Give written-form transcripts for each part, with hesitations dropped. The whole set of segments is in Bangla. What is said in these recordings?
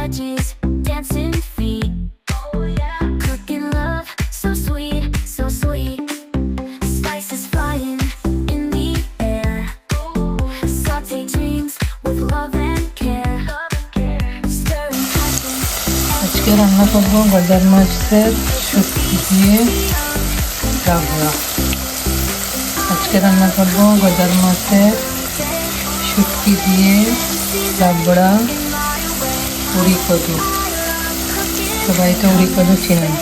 veggies, dancing feet. Cooking love, so sweet, so sweet. Spices flying in the air. Saute dreams with love and care. Stirring passion. আজকে রান্না করব গজার মাছের শুটকি দিয়ে লাবড়া। আজকে রান্না করব গজার মাছের শুটকি দিয়ে লাবড়া, uri-kodu। সবাই তো uri-kodu চেনেন,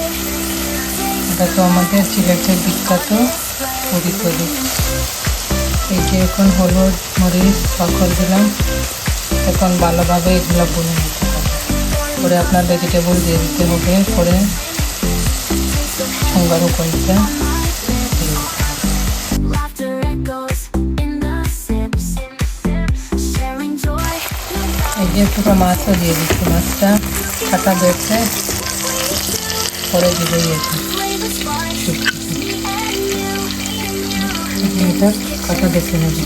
এটা তো আমাদের সিলেটের বিখ্যাত uri-kodu। এই যে এখন হলুদ মরিচ পাকড় দিলাম, এখন ভালোভাবে এগুলো ভুনে নিতে হবে। পরে আপনার ভেজিটেবল দিয়ে দিতে হবে, পরে সংবারও করতে। এই যে পুরো মাছও দিয়ে দিচ্ছি, মাছটা কাটা বেছে পরে দিবে এটা কাটা বেছে নেবে।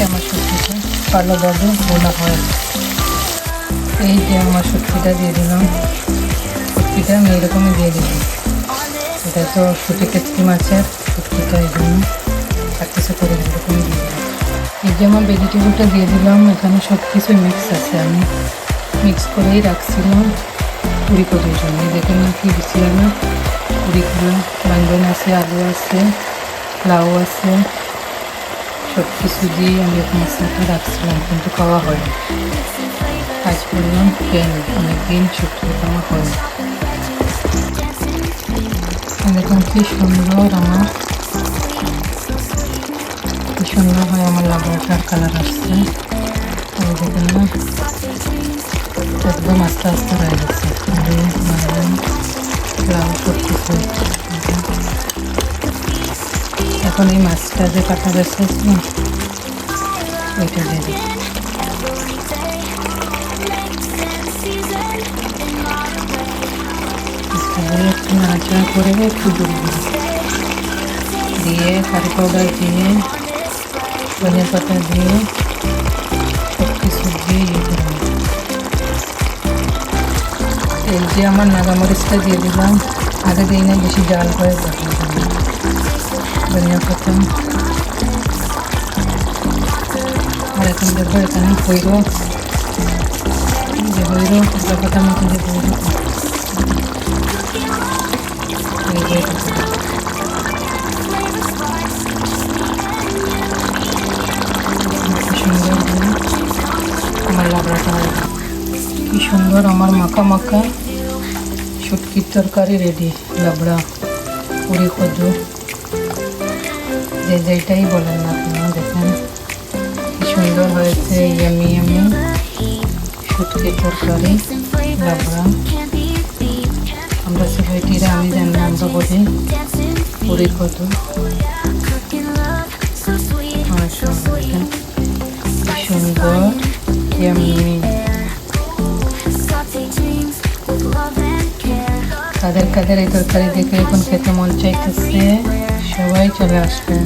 আমার শুটকিটা ভালোভাবে বোনা হয়। এই যে আমার শুটকিটা দিয়ে দিলাম, শুটকিটা আমি এরকমই দিয়ে দিলাম। এটা তো শুটি কেটকি মাছের শুটকিটা, এই জন্য আর কিছু করে এরকমই দিয়ে দিলাম। এই যে আমার ভেজিটেবলটা দিয়ে দিলাম, এখানে সব কিছু মিক্স আছে, আমি মিক্স করেই রাখছিলাম uri-koduর জন্য। দেখুন কি দিচ্ছি আমি, uri-kodu বাঙ্গন আছে, আলু আছে, লাউ আছে, সব কিছু দিয়ে আমি মশলাটা রাখছিলাম, কিন্তু খাওয়া হয়নি। আজ করলাম কেন, অনেকদিন শুটকি খাওয়া হয়নি। দেখুন কি সুন্দর আমার, কি সুন্দর হয় আমার লাবড়াটার কালার আসছে। আর দেখুন না, একদম আস্তে আস্তে হয়ে গেছে, লাউ সব কিছু। এখন এই মাছটা যে কাটা বেছে না, ওইটা দিয়ে দিই। একটু নাড়াচাড়া করে একটু দিয়ে কারি পাউডার দিয়ে ধনিয়া পাতা দিয়ে সব কিছু দিয়ে ইয়ে করে নেব। এই যে আমার নাগামরিচটা দিয়ে দিলাম, আগে দিই না, বেশি জাল হয়ে যাবে। ধনিয়া পাতা আর এখন দেখবো এখানে হইল যে হইল ধনিয়া পাতার মতো যে হইল সুন্দর আমার লাবড়াটা হয়। কি সুন্দর আমার মাখা মাখা শুটকির তরকারি রেডি, লাবড়া uri-kodu, যে যেটাই বলেন না আপনারা। দেখেন কি সুন্দর হয়েছে, ইয়ামি ইয়ামি শুটকির তরকারি লাবড়া। আমরা সিলহেটিরা, আমি জানি আমরা বলি uri-kodu। সুন্দর ইয়ামি। কাদের কাদের এই তরকারি দেখে এখন খেতে মন চাইতেছে, সবাই চলে আসবেন।